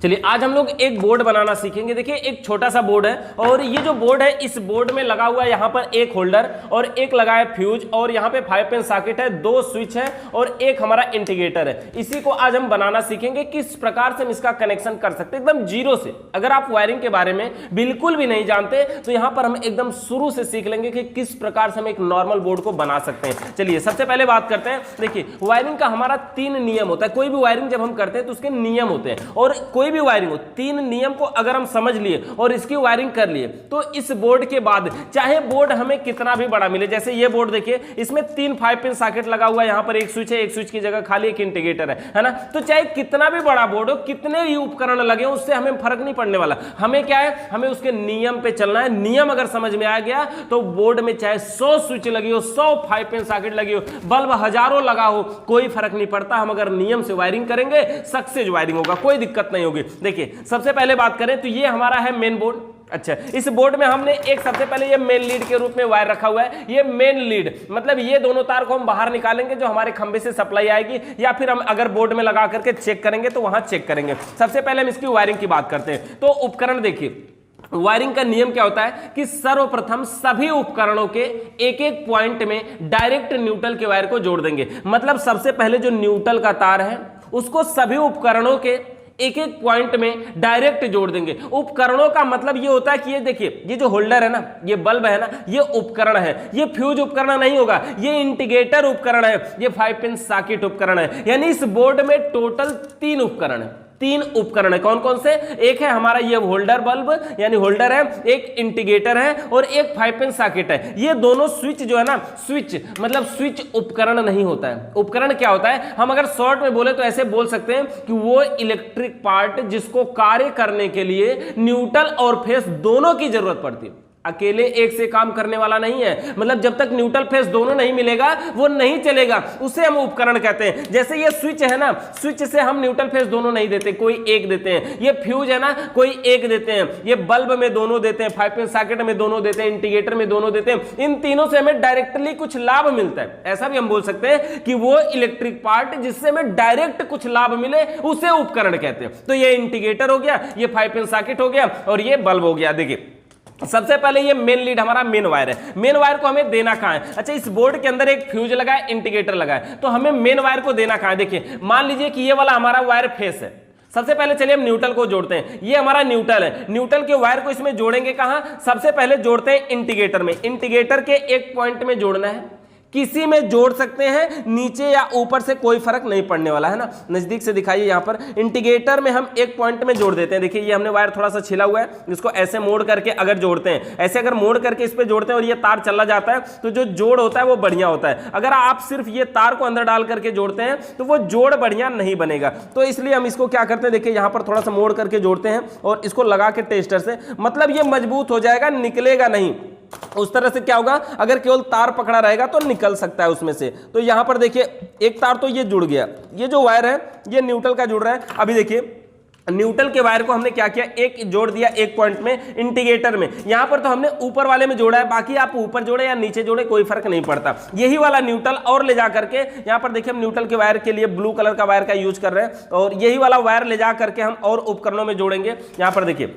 चलिए आज हम लोग एक बोर्ड बनाना सीखेंगे। देखिए एक छोटा सा बोर्ड है और ये जो बोर्ड है इस बोर्ड में लगा हुआ है यहाँ पर एक होल्डर और एक लगा है फ्यूज और यहाँ पे 5 पिन सॉकेट है, 2 स्विच है और एक हमारा इंडिकेटर है। इसी को आज हम बनाना सीखेंगे किस प्रकार से हम इसका कनेक्शन कर सकते हैं एकदम जीरो से। अगर आप वायरिंग के बारे में बिल्कुल भी नहीं जानते तो यहाँ पर हम एकदम शुरू से सीख लेंगे कि किस प्रकार से हम एक नॉर्मल बोर्ड को बना सकते हैं। चलिए सबसे पहले बात करते हैं। देखिए वायरिंग का हमारा 3 नियम होता है। कोई भी वायरिंग जब हम करते हैं तो उसके नियम होते हैं और कोई भी वायरिंग हो 3 नियम को अगर हम समझ लिए और इसकी वायरिंग कर लिए तो इस बोर्ड के बाद चाहे बोर्ड हमें कितना भी बड़ा मिले, जैसे ये बोर्ड देखिए इसमें 3 5 पिन सॉकेट लगा हुआ है, यहाँ पर एक स्विच है, एक स्विच की जगह खाली एक इंडिकेटर है ना। तो चाहे कितना भी बड़ा बोर्ड हो, कितने भी उपकरण लगे हो, उससे हमें फर्क नहीं पड़ने वाला। हमें क्या है, हमें उसके नियम पे चलना है। नियम अगर समझ में आ गया तो बोर्ड में चाहे 100 स्विच लगी हो, 100 5 पिन सॉकेट लगी हो, बल्ब हजारों लगा हो, कोई फर्क नहीं पड़ता। हम अगर नियम से वायरिंग करेंगे सक्सेस वायरिंग होगा, कोई दिक्कत नहीं होगी। देखिए सबसे पहले बात करें तो ये हमारा है मेन बोर्ड। अच्छा, इस बोर्ड में हमने एक सबसे पहले ये मेन लीड के रूप में वायर रखा हुआ है। ये मेन लीड मतलब ये दोनों तार को हम बाहर निकालेंगे जो हमारे खंबे से सप्लाई आएगी, या फिर हम अगर बोर्ड में लगा करके चेक करेंगे तो वहां चेक करेंगे। सबसे पहले हम इसकी वायरिंग की बात करते हैं। तो उपकरण देखिए, वायरिंग का नियम क्या होता है कि सर्वप्रथम सभी उपकरणों के एक एक पॉइंट में डायरेक्ट न्यूट्रल के वायर को जोड़ देंगे। मतलब सबसे पहले जो न्यूट्रल का तार है उसको सभी उपकरणों के एक एक पॉइंट में डायरेक्ट जोड़ देंगे। उपकरणों का मतलब ये होता है कि ये देखिए, ये जो होल्डर है ना, ये बल्ब है ना, ये उपकरण है। ये फ्यूज उपकरण नहीं होगा, ये इंडिकेटर उपकरण है, ये 5 पिन सॉकेट उपकरण है। यानी इस बोर्ड में टोटल 3 उपकरण है। 3 उपकरण है। कौन कौन से? एक है हमारा ये होल्डर बल्ब यानी होल्डर है, एक इंडिकेटर है और एक 5 पिन सॉकेट है। ये दोनों स्विच जो है ना, स्विच मतलब स्विच उपकरण नहीं होता है। उपकरण क्या होता है, हम अगर शॉर्ट में बोले तो ऐसे बोल सकते हैं कि वो इलेक्ट्रिक पार्ट जिसको कार्य करने के लिए न्यूट्रल और फेस दोनों की जरूरत पड़ती है। अकेले एक से काम करने वाला नहीं है। मतलब जब तक न्यूट्रल फेस दोनों नहीं मिलेगा वो नहीं चलेगा, उसे हम उपकरण कहते हैं। जैसे ये स्विच है ना, स्विच से हम न्यूट्रल फेस दोनों नहीं देते, कोई एक देते हैं। ये फ्यूज है ना, कोई एक देते हैं। ये बल्ब में दोनों देते हैं, 5 पिन सॉकेट में दोनों देते हैं, इंडिकेटर में दोनों देते हैं। इन तीनों से हमें डायरेक्टली कुछ लाभ मिलता है। ऐसा भी हम बोल सकते हैं कि वो इलेक्ट्रिक पार्ट जिससे हमें डायरेक्ट कुछ लाभ मिले उसे उपकरण कहते हैं। तो ये इंडिकेटर हो गया, ये 5 पिन सॉकेट हो गया और ये बल्ब हो गया। देखिए सबसे पहले ये मेन लीड हमारा मेन वायर है। मेन वायर को हमें देना कहां है? अच्छा, इस बोर्ड के अंदर एक फ्यूज लगा है, इंडिकेटर लगा है, तो हमें मेन वायर को देना कहां है? देखिए मान लीजिए कि ये वाला हमारा वायर फेस है। सबसे पहले चलिए हम न्यूट्रल को जोड़ते हैं। ये हमारा न्यूट्रल है। न्यूट्रल के वायर को इसमें जोड़ेंगे कहां? सबसे पहले जोड़ते हैं इंडिकेटर में। इंडिकेटर के एक पॉइंट में जोड़ना है। किसी में जोड़ सकते हैं, नीचे या ऊपर से कोई फर्क नहीं पड़ने वाला है ना। नजदीक से दिखाइए, यहाँ पर इंडिकेटर में हम एक पॉइंट में जोड़ देते हैं। देखिए ये हमने वायर थोड़ा सा छिला हुआ है, इसको ऐसे मोड़ करके अगर जोड़ते हैं, ऐसे अगर मोड़ करके इस पे जोड़ते हैं और ये तार चला जाता है तो जो जोड़ होता है वो बढ़िया होता है। अगर आप सिर्फ ये तार को अंदर डाल करके जोड़ते हैं तो वो जोड़ बढ़िया नहीं बनेगा। तो इसलिए हम इसको क्या करते हैं, देखिए यहाँ पर थोड़ा सा मोड़ करके जोड़ते हैं और इसको लगा के टेस्टर से, मतलब ये मजबूत हो जाएगा, निकलेगा नहीं। उस तरह से क्या होगा, अगर केवल तार पकड़ा रहेगा तो निकल सकता है उसमें से। तो यहां पर देखिए एक तार तो ये जुड़ गया, ये जो वायर है ये न्यूट्रल का जुड़ रहा है। अभी देखिए न्यूट्रल के वायर को हमने क्या किया, एक जोड़ दिया एक पॉइंट में इंडिकेटर में। यहां पर तो हमने ऊपर वाले में जोड़ा है, बाकी आप ऊपर जोड़े या नीचे जोड़े कोई फर्क नहीं पड़ता। यही वाला न्यूट्रल और ले जा करके यहां पर देखिए हम न्यूट्रल के वायर के लिए ब्लू कलर का वायर का यूज कर रहे हैं और यही वाला वायर ले जा करके हम और उपकरणों में जोड़ेंगे। यहां पर देखिए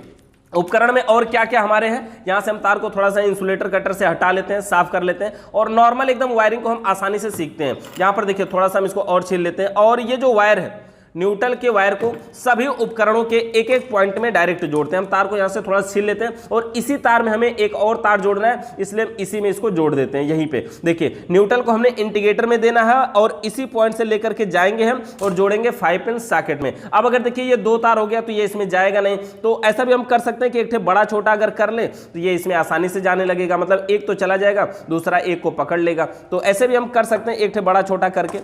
उपकरण में और क्या क्या हमारे हैं। यहां से हम तार को थोड़ा सा इंसुलेटर कटर से हटा लेते हैं, साफ कर लेते हैं और नॉर्मल एकदम वायरिंग को हम आसानी से सीखते हैं। यहां पर देखिए थोड़ा सा हम इसको और छील लेते हैं और ये जो वायर है न्यूट्रल के वायर को सभी उपकरणों के एक एक पॉइंट में डायरेक्ट जोड़ते हैं। हम तार को यहां से थोड़ा छील लेते हैं और इसी तार में हमें एक और तार जोड़ना है, इसलिए हम इसी में इसको जोड़ देते हैं। यहीं पे देखिए न्यूट्रल को हमने इंडिकेटर में देना है और इसी पॉइंट से लेकर के जाएंगे हम और जोड़ेंगे 5 पिन सॉकेट में। अब अगर देखिए ये 2 तार हो गया तो ये इसमें जाएगा नहीं, तो ऐसा भी हम कर सकते हैं कि एक ठे बड़ा छोटा अगर कर ले तो ये इसमें आसानी से जाने लगेगा। मतलब एक तो चला जाएगा, दूसरा एक को पकड़ लेगा। तो ऐसे भी हम कर सकते हैं एक ठे बड़ा छोटा करके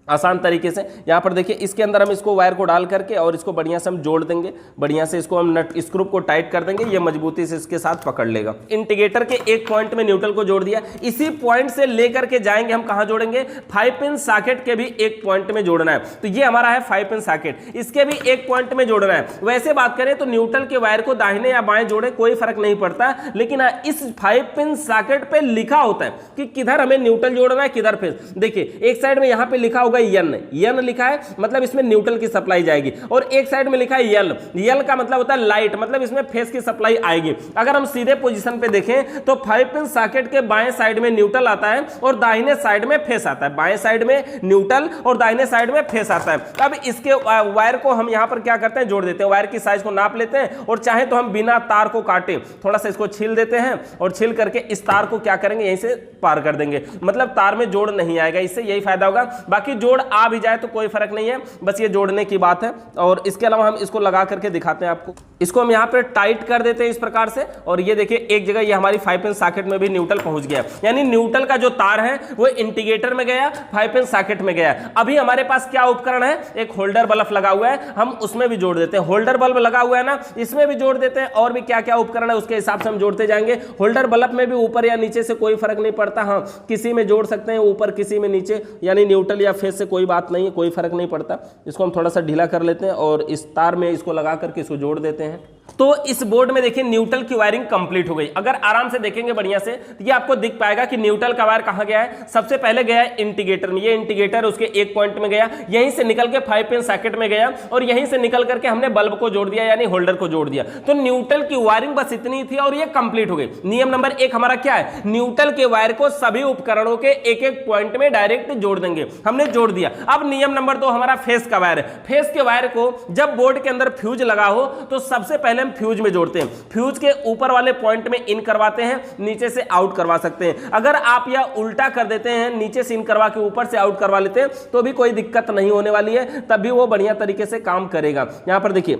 आसान तरीके से। यहाँ पर देखिए इसके अंदर हम इसको वायर को डाल करके और इसको बढ़िया से हम जोड़ देंगे। बढ़िया से इसको हम नट स्क्रू को टाइट कर देंगे, ये मजबूती से इसके साथ पकड़ लेगा। इंडिकेटर के एक पॉइंट में न्यूट्रल को जोड़ दिया, इसी पॉइंट से लेकर के जाएंगे हम कहां जोड़ेंगे, 5 पिन सॉकेट के भी एक पॉइंट में जोड़ना है। तो ये हमारा है 5 पिन सॉकेट, इसके भी एक पॉइंट में जोड़ना है। वैसे बात करें तो न्यूट्रल के वायर को दाहिने या बाएं जोड़े कोई फर्क नहीं पड़ता, लेकिन इस 5 पिन सॉकेट पे लिखा होता है कि किधर हमें न्यूट्रल जोड़ना है, किधर फेस। देखिए एक साइड में यहां पे लिखा होगा एन, एन लिखा है मतलब इसमें न्यूट्रल की सप्लाई जाएगी, और एक साइड में लिखा है एल, एल का मतलब होता है लाइट, मतलब इसमें फेस की सप्लाई आएगी। अगर हम सीधे पोजीशन पे देखें तो 5 पिन सॉकेट के बाएं साइड में न्यूट्रल आता है और दाहिने साइड में फेस आता है, बाएं साइड में न्यूट्रल और दाहिने साइड में फेस आता है। अब इसके वायर को हम यहां पर क्या करते हैं, जोड़ देते हैं, वायर की साइज को नाप लेते हैं और चाहे तो हम बिना तार को काटे थोड़ा सा इसको छील देते हैं और छील करके इस तार को क्या करेंगे, यहीं से पार कर देंगे, मतलब तार में जोड़ नहीं आएगा, इससे यही फायदा होगा। बाकी जोड़ आ भी जाए तो कोई फर्क नहीं है, बस ये जोड़ने की बात है। और इसके अलावा हम इसको लगा करके दिखाते हैं आपको। इसको हम यहाँ पे टाइट कर देते हैं इस प्रकार से, और ये देखिए एक जगह ये हमारी 5 पिन सॉकेट में भी न्यूट्रल पहुंच गया, यानी न्यूट्रल का जो तार है वो इंडिकेटर में गया, 5 पिन सॉकेट में गया। अभी हमारे पास क्या उपकरण है, एक होल्डर बल्ब लगा हुआ है, हम उसमें भी जोड़ देते हैं। होल्डर बल्ब लगा हुआ है ना, इसमें भी जोड़ देते हैं, और भी क्या क्या उपकरण है उसके हिसाब से हम जोड़ते जाएंगे। होल्डर बल्ब में भी ऊपर या नीचे से कोई फर्क नहीं पड़ता, हाँ किसी में जोड़ सकते हैं ऊपर किसी में नीचे, यानी न्यूट्रल या फेस से कोई बात नहीं है, कोई फर्क नहीं पड़ता। इसको हम थोड़ा सा ढीला कर लेते हैं और इस तार में इसको लगा करके इसको जोड़ देते हैं। तो इस बोर्ड में देखिए न्यूट्रल की वायरिंग कंप्लीट हो गई। अगर आराम से देखेंगे बढ़िया से तो ये आपको दिख पाएगा कि न्यूट्रल का वायर कहां गया है। सबसे पहले गया है इंडिकेटर में, ये इंडिकेटर उसके एक पॉइंट में गया, यहीं से निकल के 5 पिन सॉकेट में गया और यहीं से निकल करके हमने बल्ब को जोड़ दिया, यानी होल्डर को जोड़ दिया। तो न्यूट्रल की वायरिंग बस इतनी थी और ये कंप्लीट हो गई। नियम नंबर 1 हमारा क्या है, न्यूट्रल के वायर को सभी उपकरणों के एक एक पॉइंट में डायरेक्ट जोड़ देंगे, हमने जोड़ दिया। अब नियम नंबर 2 हमारा फेस का वायर है। फेस के वायर को जब बोर्ड के अंदर फ्यूज लगा हो तो सबसे पहले हम फ्यूज में जोड़ते हैं। फ्यूज के ऊपर वाले पॉइंट में इन करवाते हैं, नीचे से आउट करवा सकते हैं। अगर आप यह उल्टा कर देते हैं, नीचे से इन करवा के ऊपर से आउट करवा लेते हैं, तो भी कोई दिक्कत नहीं होने वाली है, तब भी वो बढ़िया तरीके से काम करेगा। यहां पर देखिए,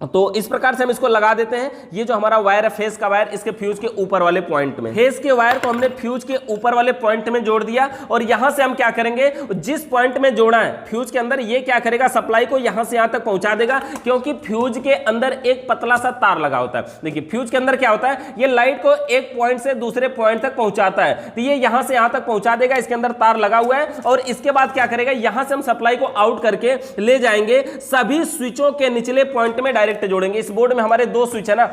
तो इस प्रकार से हम इसको लगा देते हैं। ये जो हमारा वायर है फेस का वायर, इसके फ्यूज के ऊपर वाले पॉइंट में, फेस के वायर को हमने फ्यूज के ऊपर वाले पॉइंट में जोड़ दिया। और यहां से हम क्या करेंगे, जिस पॉइंट में जोड़ा है फ्यूज के अंदर, ये क्या करेगा, सप्लाई को यहां से यहां तक पहुंचा देगा, क्योंकि फ्यूज के अंदर एक पतला सा तार लगा होता है। देखिए फ्यूज के अंदर क्या होता है, ये लाइट को एक पॉइंट से दूसरे पॉइंट तक पहुंचाता है, तो ये यहां से यहां तक पहुंचा देगा, इसके अंदर तार लगा हुआ है। और इसके बाद क्या करेगा, यहां से हम सप्लाई को आउट करके ले जाएंगे, सभी स्विचों के निचले पॉइंट में डायरेक्ट जोड़ेंगे। इस बोर्ड में हमारे 2 स्विच है ना,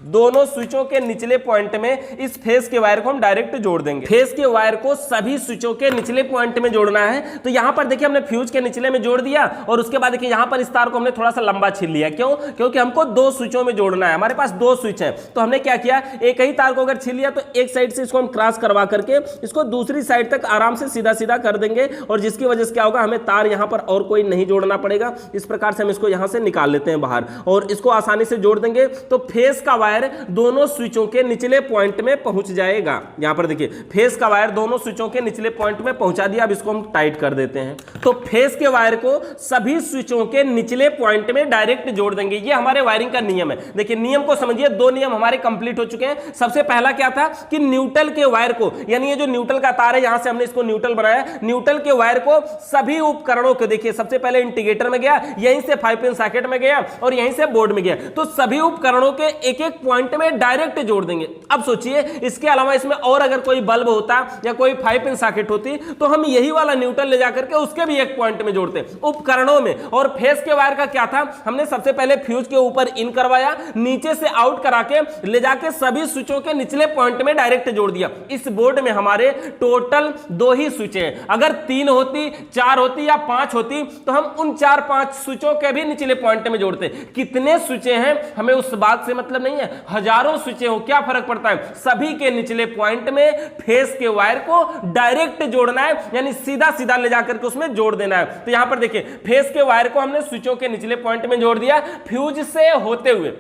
दोनों स्विचों के निचले पॉइंट में इस फेस के वायर को हम डायरेक्ट जोड़ देंगे। फेस के वायर को सभी स्विचों के निचले पॉइंट में जोड़ना है। तो यहां पर देखिए हमने फ्यूज के निचले में जोड़ दिया, और उसके बाद देखिए यहां पर इस तार को हमने थोड़ा सा लंबा छील लिया। क्यों, क्योंकि हमको 2 स्विचों में जोड़ना है, हमारे पास 2 स्विच है। तो हमने क्या किया, एक ही तार को अगर छील लिया तो एक साइड से इसको हम क्रॉस करवा करके इसको दूसरी साइड तक आराम से सीधा सीधा कर देंगे, और जिसकी वजह से क्या होगा, हमें तार यहां पर और कोई नहीं जोड़ना पड़ेगा। इस प्रकार से हम इसको यहां से निकाल लेते हैं बाहर, और इसको आसानी से जोड़ देंगे। तो फेस का वायर दोनों स्विचों के निचले पॉइंट में पहुंच जाएगा। यहां पर देखिए फेस का वायर दोनों स्विचों के निचले पॉइंट में पहुंचा दिया। अब इसको हम टाइट कर देते हैं। तो फेस के वायर को सभी स्विचों के निचले पॉइंट में डायरेक्ट जोड़ देंगे। ये हमारे वायरिंग का नियम है। देखिए नियम को समझिए, 2 नियम हमारे कंप्लीट हो चुके हैं। सबसे पहला क्या था कि न्यूट्रल के वायर को, यानी ये जो न्यूट्रल का तार है, यहां से हमने इसको न्यूट्रल बनाया, न्यूट्रल के वायर को सभी उपकरणों को, देखिए सबसे पहले इंडिकेटर में गया, यहीं से 5 पिन सॉकेट में गया, और यहीं से बोर्ड में गया। तो सभी उपकरणों के एक एक पॉइंट में डायरेक्ट जोड़ देंगे। अब सोचिए इसके अलावा इसमें और अगर कोई बल्ब होता या कोई 5 पिन सॉकेट होती, तो हम यही वाला न्यूट्रल ले जाकर के उसके भी एक पॉइंट में जोड़ते उपकरणों में। और फेस के वायर का क्या था, हमने सबसे पहले फ्यूज के ऊपर इन करवाया, नीचे से आउट करा के ले जाके सभी स्विचों के निचले पॉइंट में डायरेक्ट जोड़ दिया। इस बोर्ड में हमारे टोटल 2 ही स्विच हैं। अगर 3 होती, 4 होती या 5 होती, तो हम उन 4-5 स्विचों के भी निचले पॉइंट में जोड़ते। कितने स्विचें हैं हमें उस बात से मतलब नहीं है, हजारों स्विचें हो, क्या फर्क पड़ता है, सभी के निचले पॉइंट में फेस के वायर को डायरेक्ट जोड़ना है, यानी सीधा सीधा ले जाकर के उसमें जोड़ देना है। तो यहां पर देखिए फेस के वायर को हमने स्विचों के निचले पॉइंट में जोड़ दिया, फ्यूज से होते हुए।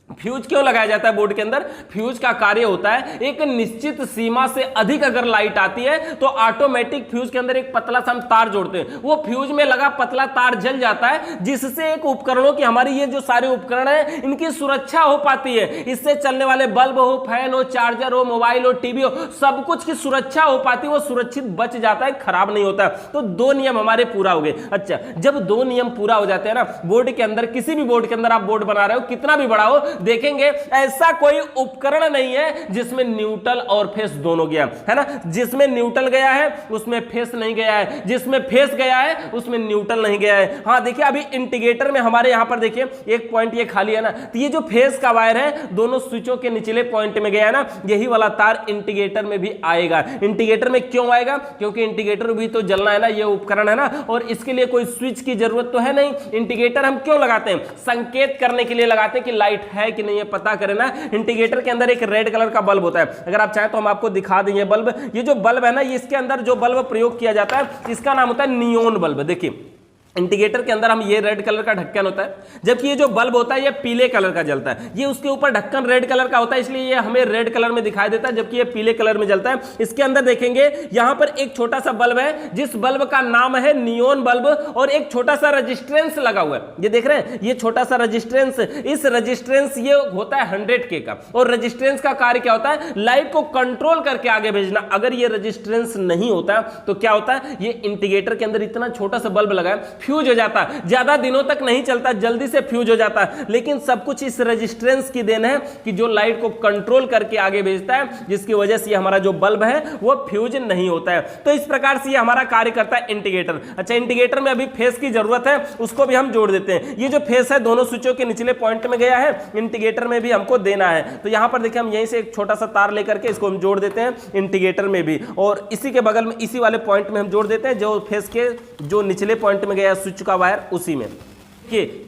फ्यूज क्यों लगाया जाता है बोर्ड के अंदर, फ्यूज का कार्य होता है एक निश्चित सीमा से अधिक अगर लाइट आती है तो ऑटोमेटिक फ्यूज के अंदर एक पतला सा हम तार जोड़ते हैं, वो फ्यूज में लगा पतला तार जल जाता है, जिससे एक उपकरणों की, हमारी ये जो सारे उपकरण है इनकी सुरक्षा हो पाती है। इससे चलने वाले बल्ब हो, फैन हो, चार्जर हो, मोबाइल हो, टीवी हो, सब कुछ की सुरक्षा हो पाती है, वो सुरक्षित बच जाता है, खराब नहीं होता। तो 2 नियम हमारे पूरा हो गए। अच्छा, जब 2 नियम पूरा हो जाते हैं ना बोर्ड के अंदर, किसी भी बोर्ड के अंदर आप बोर्ड बना रहे हो, कितना भी बड़ा हो, देखेंगे ऐसा कोई उपकरण नहीं है जिसमें न्यूट्रल और फेस दोनों गया है ना। जिसमें न्यूट्रल गया है उसमें फेस नहीं गया है, जिसमें फेस गया है उसमें न्यूट्रल नहीं गया है। हाँ देखिए अभी इंडिकेटर में हमारे यहां पर देखिए एक पॉइंट ये खाली है ना, तो ये जो फेस का वायर है दोनों स्विचों के निचले पॉइंट में गया है ना, यही वाला तार इंडिकेटर में भी आएगा। इंडिकेटर में क्यों आएगा? क्योंकि इंडिकेटर भी तो जलना है ना, ये उपकरण है ना, और इसके लिए कोई स्विच की जरूरत तो है नहीं। इंडिकेटर हम क्यों लगाते हैं? संकेत करने के लिए लगाते हैं कि लाइट है कि नहीं है पता करें ना। इंडिकेटर के अंदर एक रेड कलर का बल्ब होता है, अगर आप चाहें तो हम आपको दिखा देंगे बल्ब। ये जो बल्ब है ना, इसके अंदर जो बल्ब प्रयोग किया जाता है इसका नाम होता है नियोन बल्ब। देखिए इंडिकेटर के अंदर हम ये रेड कलर का ढक्कन होता है, जबकि ये जो बल्ब होता है ये पीले कलर का जलता है। ये उसके ऊपर ढक्कन रेड कलर का होता है, इसलिए ये हमें रेड कलर में दिखाई देता है, जबकि ये पीले कलर में जलता है। इसके अंदर देखेंगे यहां पर एक छोटा सा बल्ब है जिस बल्ब का नाम है नियोन बल्ब, और एक छोटा सा रेजिस्टेंस लगा हुआ है। ये देख रहे हैं ये छोटा सा रेजिस्टेंस, इस रेजिस्टेंस ये होता है 100K का, और रेजिस्टेंस का कार्य क्या होता है? लाइट को कंट्रोल करके आगे भेजना। अगर ये रेजिस्टेंस नहीं होता तो क्या होता है? ये इंडिकेटर के अंदर इतना छोटा सा बल्ब लगा है, फ्यूज हो जाता है, ज्यादा दिनों तक नहीं चलता, जल्दी से फ्यूज हो जाता है। लेकिन सब कुछ इस रेजिस्टेंस की देन है कि जो लाइट को कंट्रोल करके आगे भेजता है, जिसकी वजह से हमारा जो बल्ब है वो फ्यूज नहीं होता है। तो इस प्रकार से ये हमारा कार्य करता है इंडिकेटर। अच्छा इंडिकेटर में अभी फेस की जरूरत है, उसको भी हम जोड़ देते हैं। ये जो फेस है दोनों स्विचों के निचले पॉइंट में गया है, इंडिकेटर में भी हमको देना है। तो यहां पर देखिए हम यहीं से एक छोटा सा तार लेकर के इसको हम जोड़ देते हैं इंडिकेटर में भी, और इसी के बगल में इसी वाले पॉइंट में हम जोड़ देते हैं जो फेस के जो निचले पॉइंट में गया स्विच का वायर, उसी में।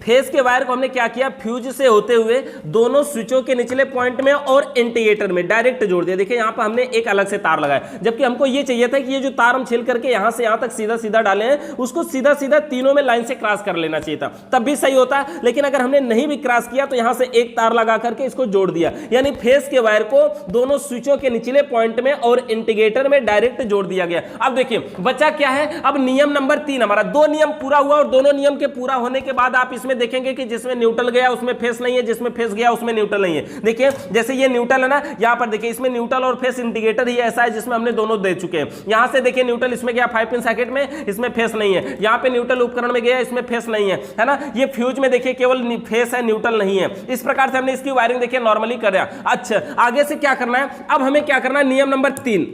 फेस के वायर को हमने क्या किया? फ्यूज से होते हुए दोनों स्विचों के निचले पॉइंट में और इंडिकेटर में डायरेक्ट जोड़ दिया। देखिए यहां पर हमने एक अलग से तार लगाया, जबकि हमको ये चाहिए था कि ये जो तार हम छील करके यहां से यहां तक सीधा सीधा डाले हैं, उसको सीधा सीधा तीनों में लाइन से क्रॉस कर लेना चाहिए था, तब भी सही होता। लेकिन अगर हमने नहीं भी क्रॉस किया तो यहां से एक तार लगा करके इसको जोड़ दिया, यानी फेस के वायर को दोनों स्विचों के निचले पॉइंट में और इंडिकेटर में डायरेक्ट जोड़ दिया गया। अब देखिए बचा क्या है? अब नियम नंबर 3 हमारा, दो नियम पूरा हुआ, और दोनों नियम के पूरा होने के बाद आप इसमें देखेंगे कि जिसमें न्यूट्रल गया उसमें फेस नहीं है, जिसमें फेस गया उसमें न्यूट्रल नहीं है। देखिए जैसे ये न्यूट्रल है ना, यहां पर देखिए इसमें न्यूट्रल और फेस इंडिकेटर ही ऐसा है जिसमें हमने दोनों दे चुके हैं। यहां से देखिए न्यूट्रल इसमें गया 5 पिन सर्किट में, इसमें फेस नहीं है। यहां पे न्यूट्रल उपकरण में गया, इसमें फेस नहीं है ना। ये फ्यूज में देखिए केवल फेस है, न्यूट्रल नहीं है। इस प्रकार से हमने इसकी वायरिंग देखिए नॉर्मली कर रहा। अच्छा आगे से क्या करना है? अब हमें क्या करना है? नियम नंबर 3,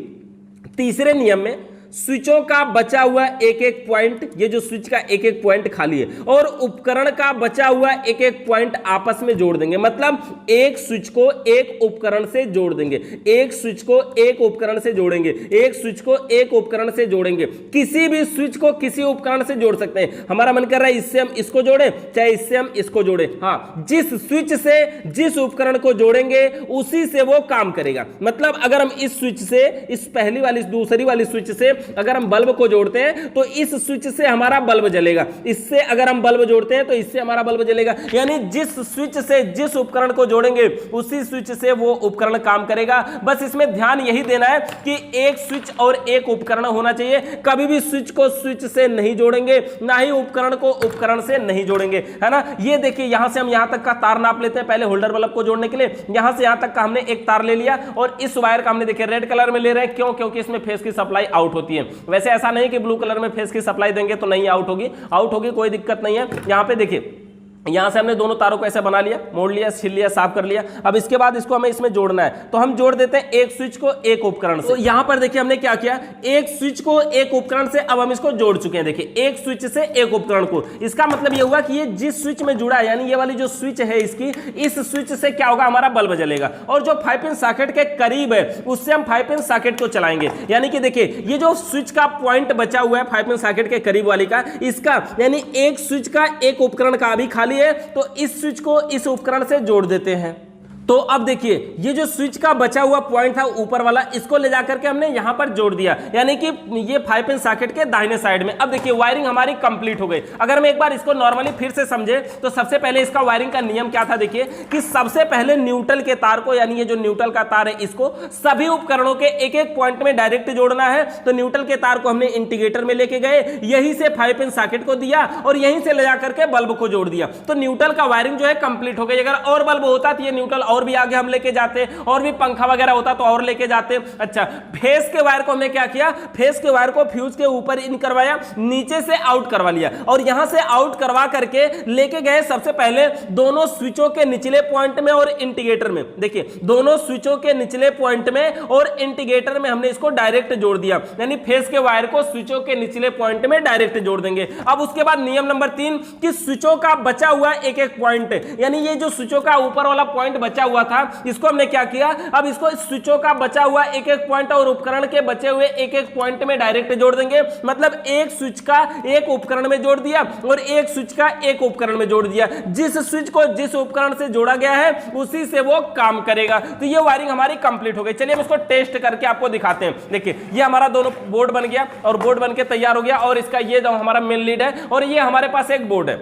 तीसरे नियम में स्विचों का बचा हुआ एक एक पॉइंट, ये जो स्विच का एक एक पॉइंट खाली है, और उपकरण का बचा हुआ एक एक पॉइंट आपस में जोड़ देंगे। मतलब एक स्विच को एक उपकरण से जोड़ देंगे, एक स्विच को एक उपकरण से जोड़ेंगे, एक स्विच को एक उपकरण से जोड़ेंगे। किसी भी स्विच को किसी उपकरण से जोड़ सकते हैं। हमारा मन कर रहा है इससे हम इसको जोड़े, चाहे इससे हम इसको जोड़े। हाँ, जिस स्विच से जिस उपकरण को जोड़ेंगे उसी से वो काम करेगा। मतलब अगर हम इस स्विच से, इस पहली वाली दूसरी वाली स्विच से अगर हम बल्ब को जोड़ते हैं तो इस स्विच से हमारा बल्ब जलेगा, इससे अगर हम बल्ब जोड़ते हैं तो इससे हमारा बल्ब जलेगा। यानी जिस स्विच से जिस उपकरण को जोड़ेंगे उसी स्विच से वो उपकरण काम करेगा। बस इसमें ध्यान यही देना है कि एक स्विच और एक उपकरण होना चाहिए। कभी भी स्विच को स्विच से नहीं जोड़ेंगे, ना ही उपकरण को उपकरण से नहीं जोड़ेंगे, है ना। ये देखिए यहां से हम यहां तक का तार नाप लेते हैं पहले होल्डर बल्ब को जोड़ने के लिए। यहां से यहां तक का हमने एक तार ले लिया, और इस वायर का हमने देखिए रेड कलर में ले रहे हैं। क्यों? क्योंकि इसमें फेस की सप्लाई आउट होती है। वैसे ऐसा नहीं कि ब्लू कलर में फेस की सप्लाई देंगे तो नहीं आउट होगी, आउट होगी, कोई दिक्कत नहीं है। यहां पे देखिए यहां से हमने दोनों तारों को ऐसे बना लिया, मोड़ लिया, छील लिया, साफ कर लिया। अब इसके बाद इसको हमें इसमें जोड़ना है, तो हम जोड़ देते हैं एक स्विच को एक उपकरण से। तो यहां पर देखिए हमने क्या किया, एक स्विच को एक उपकरण से अब हम इसको जोड़ चुके हैं। देखिए एक स्विच से एक उपकरण को, इसका मतलब ये हुआ कि ये जिस स्विच में जुड़ा है, यानी ये वाली जो स्विच है इसकी, इस स्विच से क्या होगा, हमारा बल्ब जलेगा। और जो 5 पिन सॉकेट के करीब है उससे हम 5 पिन सॉकेट को चलाएंगे। यानी कि देखिए ये जो स्विच का पॉइंट बचा हुआ है 5 पिन सॉकेट के करीब वाली का, इसका यानी एक स्विच का एक उपकरण का अभी खाली है, तो इस स्विच को इस उपकरण से जोड़ देते हैं। तो अब देखिए ये जो स्विच का बचा हुआ पॉइंट था ऊपर वाला, इसको ले जाकर के हमने यहां पर जोड़ दिया, यानी कि ये 5 पिन सॉकेट के दाहिने साइड में। अब देखिए वायरिंग हमारी कंप्लीट हो गई। अगर मैं एक बार इसको नॉर्मली फिर से समझे तो सबसे पहले इसका वायरिंग का नियम क्या था, देखिए कि सबसे पहले न्यूट्रल के तार को, यानी ये जो न्यूट्रल का तार है इसको सभी उपकरणों के एक एक पॉइंट में डायरेक्ट जोड़ना है। तो न्यूट्रल के तार को हमने इंडिकेटर में लेके गए, यहीं से 5 पिन सॉकेट को दिया और यहीं से ले जाकर के बल्ब को जोड़ दिया। तो न्यूट्रल का वायरिंग जो है कंप्लीट हो गई। अगर और बल्ब होता तो ये न्यूट्रल और भी आगे हम लेके जाते, और भी पंखा वगैरह होता तो और लेके जाते। अच्छा, फेस के वायर को हमने क्या किया, फेस के वायर को फ्यूज के ऊपर इन करवाया, नीचे से आउट करवा लिया, और यहां से आउट करवा करके लेके गए सबसे पहले दोनों स्विचों के निचले पॉइंट में और इंडिकेटर में। देखिए, दोनों स्विचों के निचले पॉइंट में और इंडिकेटर में हमने इसको डायरेक्ट जोड़ दिया, यानी फेस के वायर को स्विचों के निचले पॉइंट में डायरेक्ट जोड़ देंगे। अब उसके बाद नियम नंबर 3 कि स्विचों का बचा हुआ एक एक पॉइंट, यानी ये जो स्विचों का ऊपर वाला पॉइंट बचा हुआ था, इसको हमने क्या किया, अब इसको स्विचों का बचा हुआ एक एक पॉइंट और उपकरण के बचे हुए एक एक पॉइंट में डायरेक्ट जोड़ देंगे। मतलब एक स्विच का एक उपकरण में जोड़ दिया और एक स्विच का एक उपकरण में जोड़ दिया। जिस स्विच को जिस उपकरण से जोड़ा गया है उसी से वो काम करेगा। तो ये वायरिंग हमारी कंप्लीट हो गई। चलिए हम इसको टेस्ट करके आपको दिखाते हैं। देखिए, ये हमारा दोनों बोर्ड बन गया और बोर्ड बन के तैयार हो गया, और इसका ये जो हमारा मेन लीड है, और ये हमारे पास एक बोर्ड है।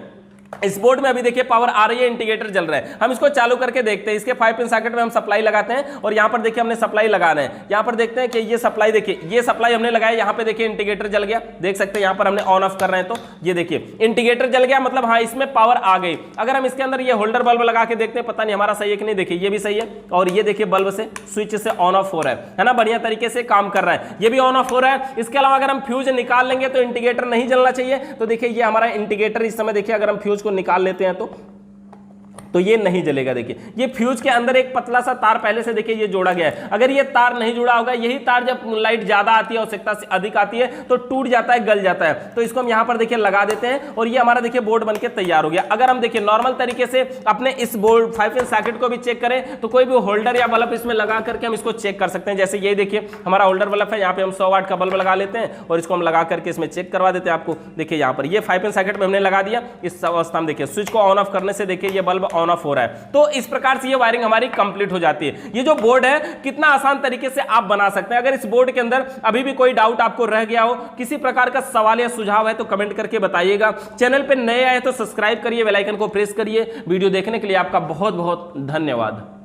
इस बोर्ड में अभी देखिए पावर आ रही है, इंडिकेटर जल रहा है। हम इसको चालू करके देखते हैं। इसके 5 पिन सॉकेट में हम सप्लाई लगाते हैं, और यहां पर देखिए हमने सप्लाई लगा रहे हैं। यहां पर देखते हैं कि ये सप्लाई, देखिए ये सप्लाई हमने लगाया, यहां पे देखिए इंडिकेटर जल गया, देख सकते हैं। यहां पर हमने ऑन ऑफ कर रहे हैं तो ये देखिए इंडिकेटर जल गया, मतलब हाँ इसमें पावर आ गई। अगर हम इसके अंदर ये होल्डर बल्ब लगा के देखते हैं, पता नहीं हमारा सही है कि नहीं। देखिए ये भी सही है, और ये देखिए बल्ब से स्विच से ऑन ऑफ हो रहा है ना, बढ़िया तरीके से काम कर रहा है। ये भी ऑन ऑफ हो रहा है। इसके अलावा अगर हम फ्यूज निकाल लेंगे तो इंडिकेटर नहीं जलना चाहिए। तो देखिए ये हमारा इंडिकेटर इस समय, देखिए अगर हम फ्यूज को निकाल लेते हैं तो ये नहीं जलेगा। देखिए ये फ्यूज के अंदर एक पतला सा तार पहले से देखिए ये जोड़ा गया है। अगर ये तार नहीं जुड़ा होगा, यही तार जब लाइट ज्यादा आती है, आवश्यकता से अधिक आती है तो टूट जाता है, गल जाता है। तो इसको हम यहां पर देखिए लगा देते हैं, और ये हमारा देखिए बोर्ड बनके तैयार हो गया। अगर हम देखिए नॉर्मल तरीके से अपने इस बोर्ड 5 पिन सॉकेट को भी चेक करें तो कोई भी होल्डर या बल्ब इसमें लगा करके हम इसको चेक कर सकते हैं। जैसे ये देखिए हमारा होल्डर बल्ब है, यहाँ पे हम 100 वाट का बल्ब लगा लेते हैं और इसको हम लगा करके इसमें चेक करवा देते हैं आपको। देखिए यहाँ पर ये 5 पिन सॉकेट में हमने लगा दिया। इस अवस्था में देखिए स्विच को ऑन ऑफ करने से देखिए ये बल्ब ऑन ऑफ हो रहा है। तो इस प्रकार से ये वायरिंग हमारी कंप्लीट हो जाती है। ये जो बोर्ड है कितना आसान तरीके से आप बना सकते हैं। अगर इस बोर्ड के अंदर अभी भी कोई डाउट आपको रह गया हो, किसी प्रकार का सवाल या सुझाव है तो कमेंट करके बताइएगा। चैनल पे नए आए तो सब्सक्राइब करिए, बेल आइकन को प्रेस करिए। वीडियो देखने के लिए आपका बहुत बहुत धन्यवाद।